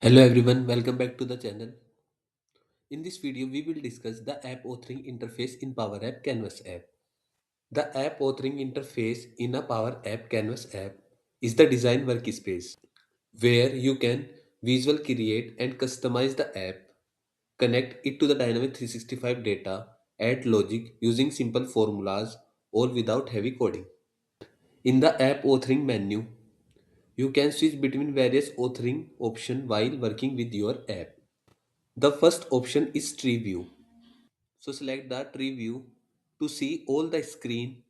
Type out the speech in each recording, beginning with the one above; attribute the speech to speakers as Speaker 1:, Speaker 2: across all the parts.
Speaker 1: Hello everyone, welcome back to the channel. In this video, we will discuss the app authoring interface in Power App Canvas app. The app authoring interface in a Power App Canvas app is the design workspace where you can visual create and customize the app, connect it to the Dynamic 365 data, add logic using simple formulas or without heavy coding. In the app authoring menu, you can switch between various authoring options while working with your app. The first option is tree view. So select the tree view to see all the screen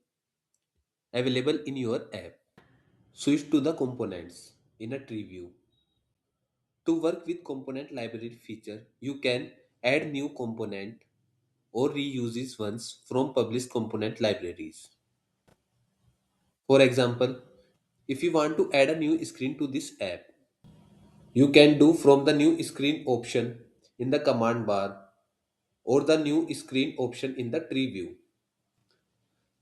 Speaker 1: available in your app. Switch to the components in a tree view. To work with component library feature, you can add new component or reuses ones from published component libraries. For example, if you want to add a new screen to this app, you can do from the new screen option in the command bar or the new screen option in the tree view.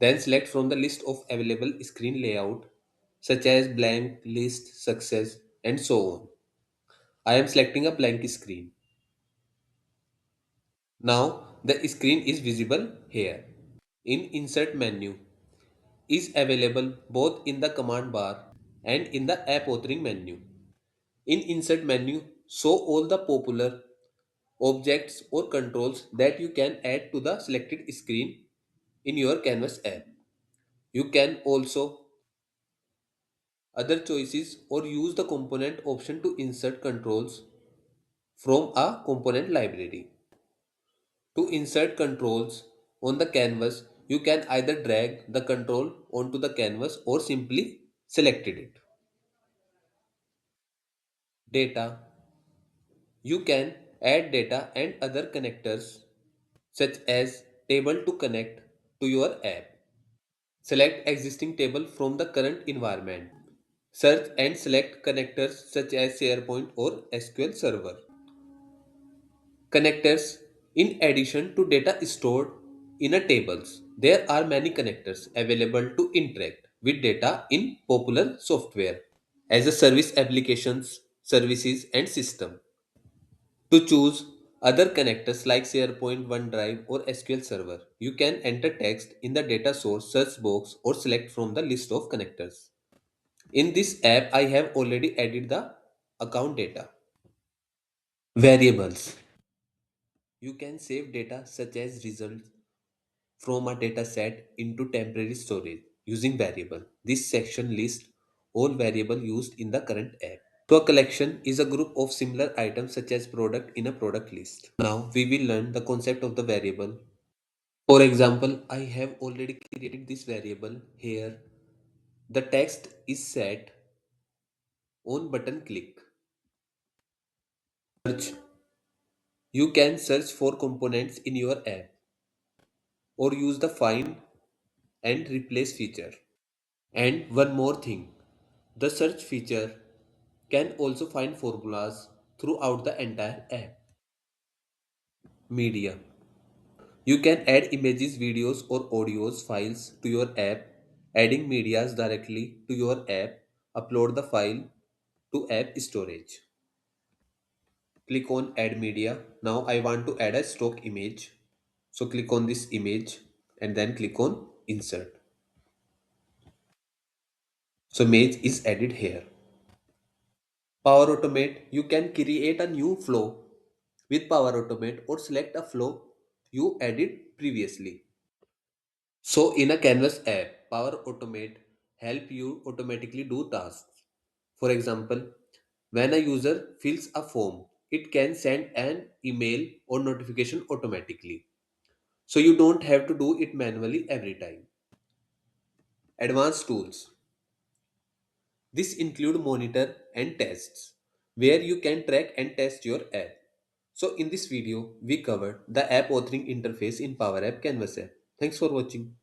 Speaker 1: Then select from the list of available screen layout such as blank, list, success and so on. I am selecting a blank screen. Now the screen is visible here. In insert menu is available both in the command bar and in the app authoring menu. In insert menu show all the popular objects or controls that you can add to the selected screen in your Canvas app. You can also other choices or use the component option to insert controls from a component library. To insert controls on the canvas, you can either drag the control onto the canvas or simply selected it. Data. You can add data and other connectors such as table to connect to your app. Select existing table from the current environment. Search and select connectors such as SharePoint or SQL Server. Connectors. In addition to data stored in a tables, there are many connectors available to interact with data in popular software as a service applications, services and system. To choose other connectors like SharePoint, OneDrive or SQL Server, you can enter text in the data source search box or select from the list of connectors. In this app, I have already added the account data. Variables. You can save data such as results from a data set into temporary storage using variable. This section lists all variables used in the current app. So a collection is a group of similar items such as product in a product list. Now we will learn the concept of the variable. For example, I have already created this variable here. The text is set on button click. Search. You can search for components in your app or use the find and replace feature. And one more thing, the search feature can also find formulas throughout the entire app. Media. You can add images, videos or audios files to your app. Adding medias directly to your app, upload the file to app storage. Click on add media. Now I want to add a stock image. So click on this image and then click on insert. So image is added here. Power Automate, you can create a new flow with Power Automate or select a flow you added previously. So in a Canvas app, Power Automate help you automatically do tasks. For example, when a user fills a form, it can send an email or notification automatically. So you don't have to do it manually every time. Advanced tools. This include monitor and tests where you can track and test your app. So in this video, we covered the app authoring interface in Power App Canvas app. Thanks for watching.